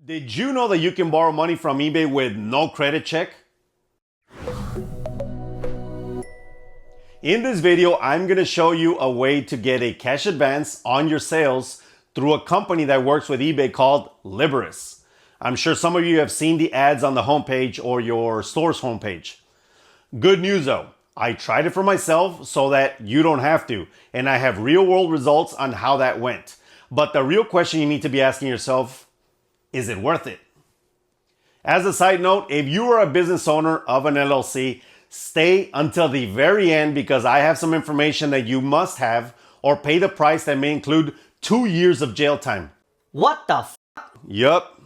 Did you know that you can borrow money from eBay with no credit check? In this video, I'm going to show you a way to get a cash advance on your sales through a company that works with eBay called Liberis. I'm sure some of you have seen the ads on the homepage or your store's homepage. Good news though, I tried it for myself so that you don't have to, and I have real world results on how that went. But the real question you need to be asking yourself, is it worth it? As a side note, if you are a business owner of an LLC, stay until the very end because I have some information that you must have or pay the price that may include 2 years of jail time. What the f? Yup.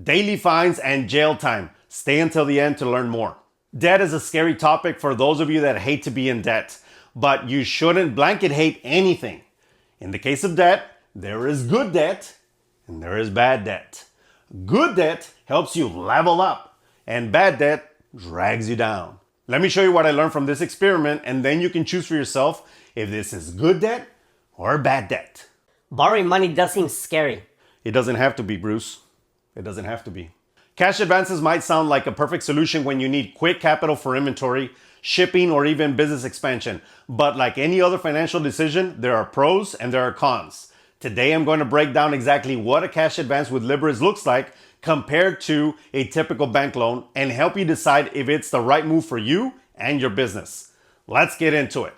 Daily fines and jail time. Stay until the end to learn more. Debt is a scary topic for those of you that hate to be in debt, but you shouldn't blanket hate anything. In the case of debt, there is good debt and there is bad debt. Good debt helps you level up and bad debt drags you down. Let me show you what I learned from this experiment and then you can choose for yourself if this is good debt or bad debt. Borrowing money does seem scary. It doesn't have to be, Bruce. It doesn't have to be. Cash advances might sound like a perfect solution when you need quick capital for inventory, shipping, or even business expansion. But like any other financial decision, there are pros and there are cons. Today, I'm going to break down exactly what a cash advance with Liberis looks like compared to a typical bank loan and help you decide if it's the right move for you and your business. Let's get into it.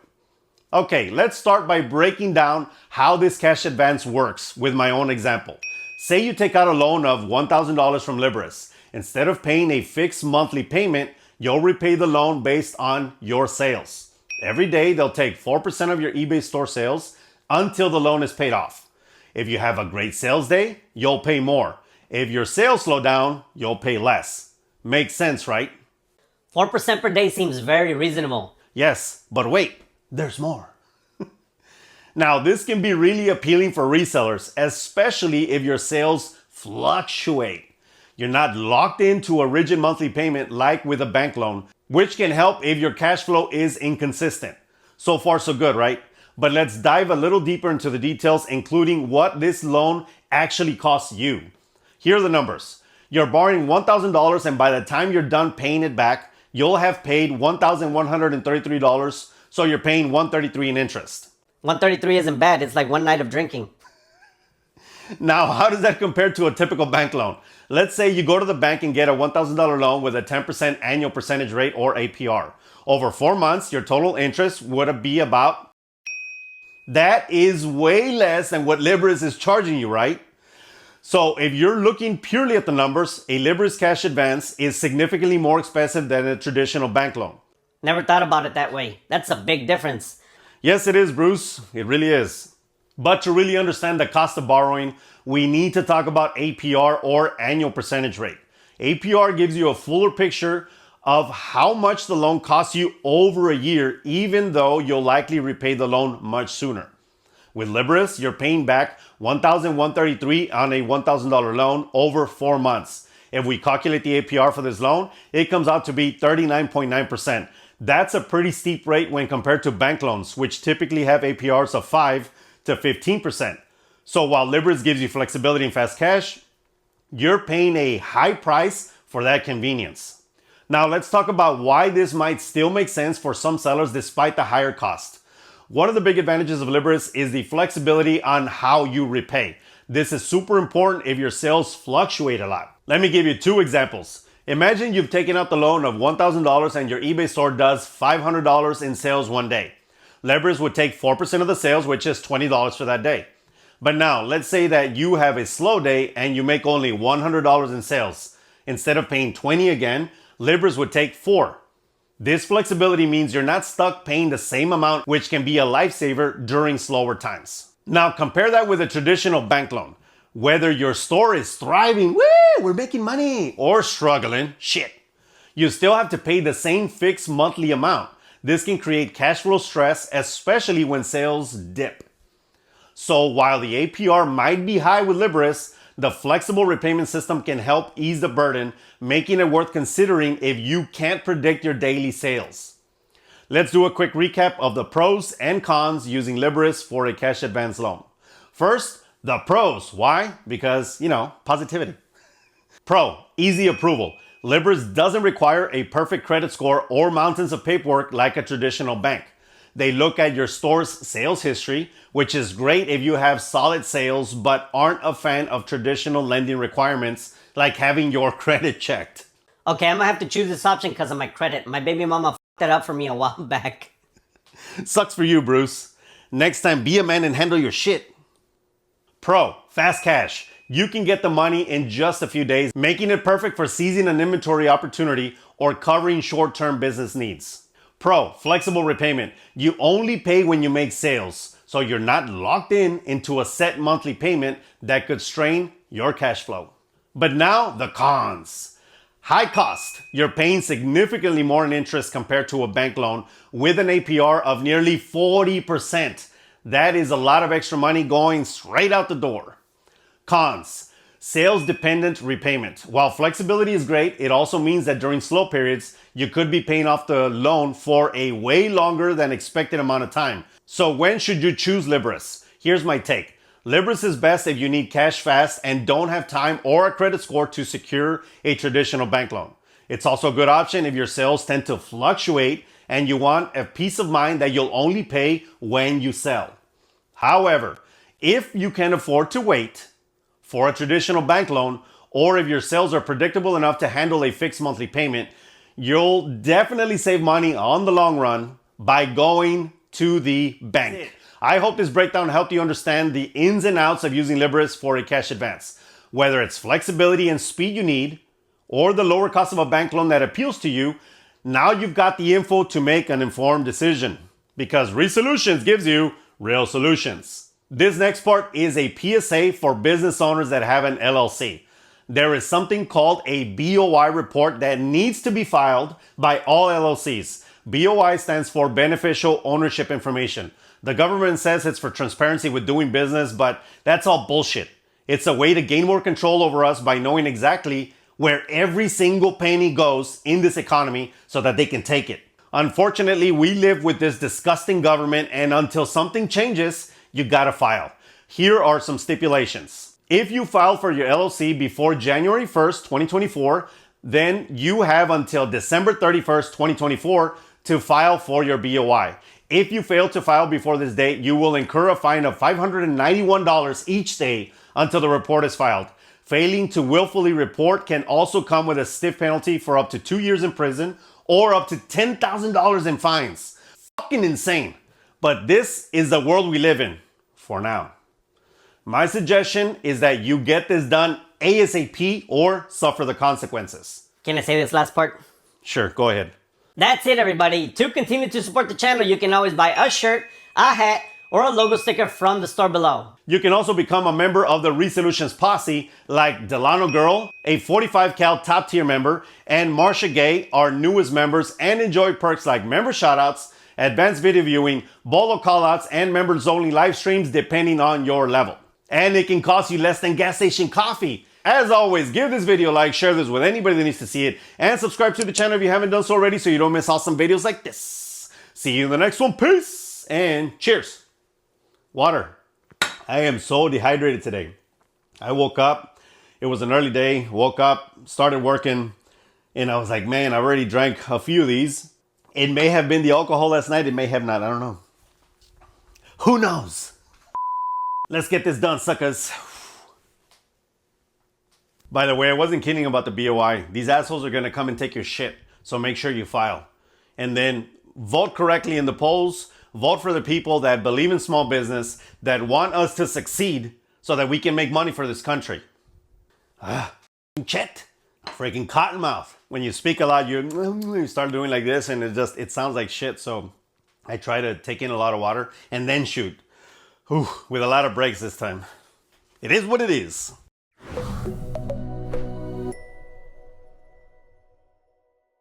Okay, let's start by breaking down how this cash advance works with my own example. Say you take out a loan of $1,000 from Liberis. Instead of paying a fixed monthly payment, you'll repay the loan based on your sales. Every day, they'll take 4% of your eBay store sales until the loan is paid off. If you have a great sales day, you'll pay more. If your sales slow down, you'll pay less. Makes sense, right? 4% per day seems very reasonable. Yes, but wait, there's more. Now, this can be really appealing for resellers, especially if your sales fluctuate. You're not locked into a rigid monthly payment like with a bank loan, which can help if your cash flow is inconsistent. So far, so good, right? But let's dive a little deeper into the details, including what this loan actually costs you. Here are the numbers. You're borrowing $1,000 and by the time you're done paying it back, you'll have paid $1,133, so you're paying $133 in interest. 133 isn't bad, it's like one night of drinking. Now, how does that compare to a typical bank loan? Let's say you go to the bank and get a $1,000 loan with a 10% annual percentage rate or APR. Over 4 months, your total interest would be about... That is way less than what Liberis is charging you, right? So if you're looking purely at the numbers, a Liberis cash advance is significantly more expensive than a traditional bank loan. Never thought about it that way. That's a big difference. Yes, it is, Bruce. It really is. But to really understand the cost of borrowing, we need to talk about APR or annual percentage rate. APR gives you a fuller picture of how much the loan costs you over a year, even though you'll likely repay the loan much sooner. With Liberis, you're paying back $1,133 on a $1,000 loan over 4 months. If we calculate the APR for this loan, it comes out to be 39.9%. That's a pretty steep rate when compared to bank loans, which typically have APRs of 5 to 15%. So while Liberis gives you flexibility and fast cash, you're paying a high price for that convenience. Now let's talk about why this might still make sense for some sellers despite the higher cost. One of the big advantages of Liberis is the flexibility on how you repay. This is super important if your sales fluctuate a lot. Let me give you 2 examples. Imagine you've taken out the loan of $1,000 and your eBay store does $500 in sales one day. Liberis would take 4% of the sales, which is $20 for that day. But now let's say that you have a slow day and you make only $100 in sales. Instead of paying $20 again, Liberis would take 4. This flexibility means you're not stuck paying the same amount, which can be a lifesaver during slower times. Now compare that with a traditional bank loan. Whether your store is thriving, woo, we're making money, or struggling, shit, you still have to pay the same fixed monthly amount. This can create cash flow stress, especially when sales dip. So while the APR might be high with Liberis, the flexible repayment system can help ease the burden, making it worth considering if you can't predict your daily sales. Let's do a quick recap of the pros and cons using Liberis for a cash advance loan. First, the pros. Why? Because, positivity. Pro, easy approval. Liberis doesn't require a perfect credit score or mountains of paperwork like a traditional bank. They look at your store's sales history, which is great if you have solid sales but aren't a fan of traditional lending requirements like having your credit checked. Okay, I'm gonna have to choose this option because of my credit. My baby mama fucked that up for me a while back. Sucks for you, Bruce. Next time, be a man and handle your shit. Pro, fast cash. You can get the money in just a few days, making it perfect for seizing an inventory opportunity or covering short-term business needs. Pro, flexible repayment. You only pay when you make sales, so you're not locked into a set monthly payment that could strain your cash flow. But now, the cons. High cost. You're paying significantly more in interest compared to a bank loan with an APR of nearly 40%. That is a lot of extra money going straight out the door. Cons. Sales dependent repayment. While flexibility is great, it also means that during slow periods, you could be paying off the loan for a way longer than expected amount of time. So when should you choose Liberis? Here's my take. Liberis is best if you need cash fast and don't have time or a credit score to secure a traditional bank loan. It's also a good option if your sales tend to fluctuate and you want a peace of mind that you'll only pay when you sell. However, if you can afford to wait for a traditional bank loan, or if your sales are predictable enough to handle a fixed monthly payment, you'll definitely save money on the long run by going to the bank. I hope this breakdown helped you understand the ins and outs of using Liberis for a cash advance. Whether it's flexibility and speed you need, or the lower cost of a bank loan that appeals to you, now you've got the info to make an informed decision. Because Resolutions gives you real solutions. This next part is a PSA for business owners that have an LLC. There is something called a BOI report that needs to be filed by all LLCs. BOI stands for Beneficial Ownership Information. The government says it's for transparency with doing business, but that's all bullshit. It's a way to gain more control over us by knowing exactly where every single penny goes in this economy so that they can take it. Unfortunately, we live with this disgusting government, and until something changes, you gotta file. Here are some stipulations. If you file for your LLC before January 1st, 2024, then you have until December 31st, 2024 to file for your BOI. If you fail to file before this date, you will incur a fine of $591 each day until the report is filed. Failing to willfully report can also come with a stiff penalty for up to 2 years in prison or up to $10,000 in fines. Fucking insane. But this is the world we live in, for now. My suggestion is that you get this done ASAP or suffer the consequences. Can I say this last part? Sure, go ahead. That's it, everybody. To continue to support the channel, you can always buy a shirt, a hat, or a logo sticker from the store below. You can also become a member of the Resolutions Posse, like Delano Girl, a 45 cal top tier member, and Marsha Gay, our newest members, and enjoy perks like member shoutouts, advanced video viewing, bolo callouts, and members only live streams depending on your level. And it can cost you less than gas station coffee. As always, give this video a like, share this with anybody that needs to see it, and subscribe to the channel if you haven't done so already so you don't miss awesome videos like this. See you in the next one. Peace and cheers. Water. I am so dehydrated today. I woke up. It was an early day. Woke up, started working, and I was like, man, I already drank a few of these. It may have been the alcohol last night. It may have not. I don't know. Who knows? Let's get this done, suckers. By the way, I wasn't kidding about the BOI. These assholes are going to come and take your shit. So make sure you file. And then vote correctly in the polls. Vote for the people that believe in small business, that want us to succeed so that we can make money for this country. Chet. Freaking cottonmouth. When you speak a lot, you start doing like this and it sounds like shit. So I try to take in a lot of water and then shoot. With a lot of breaks this time. It is what it is.